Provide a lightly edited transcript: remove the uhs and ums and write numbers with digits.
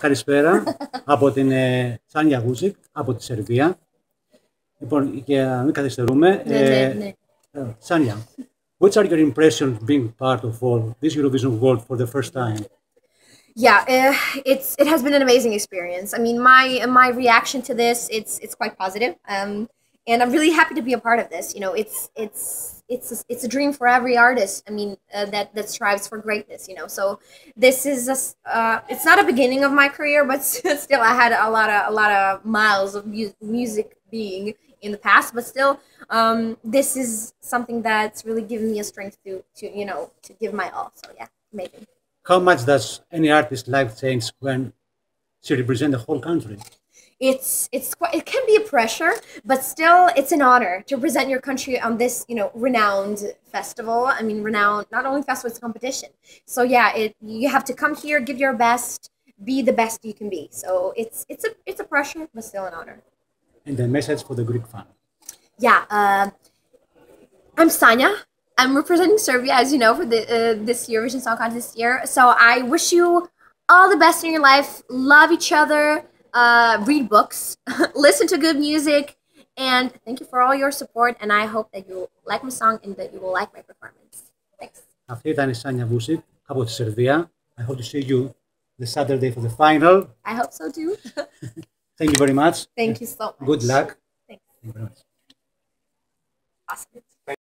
Καλησπέρα από την Σάνια Βούζικ, από τη Σερβία. Λοιπόν, και να μην καθυστερούμε. Sanya, what are your impressions being part of all this Eurovision world for the first time? Yeah, it has been an amazing experience. I mean, my reaction to this, it's quite positive, and I'm really happy to be a part of this. You know, it's a dream for every artist. I mean, that strives for greatness. You know, so this is it's not a beginning of my career, but still, I had a lot of miles of music being in the past, but still, this is something that's really given me a strength to you know to give my all. So yeah, amazing. How much does any artist's life change when she represents the whole country? It can be a pressure, but still it's an honor to represent your country on this renowned festival. I mean, renowned not only festival, it's competition. So yeah, you have to come here, give your best, be the best you can be. So it's a pressure, but still an honor. And the message for the Greek fan? Yeah, I'm Sanya. I'm representing Serbia, as you know, for this Eurovision Song Contest this year. So I wish you all the best in your life. Love each other. Read books. Listen to good music. And thank you for all your support. And I hope that you like my song and that you will like my performance. Thanks. Αυτή ήταν η Sanya Vusic από τη Σερβία. I hope to see you the Saturday for the final. I hope so too. Thank you very much. Thank you so much. Good luck. Thanks. Thank you very much. Awesome.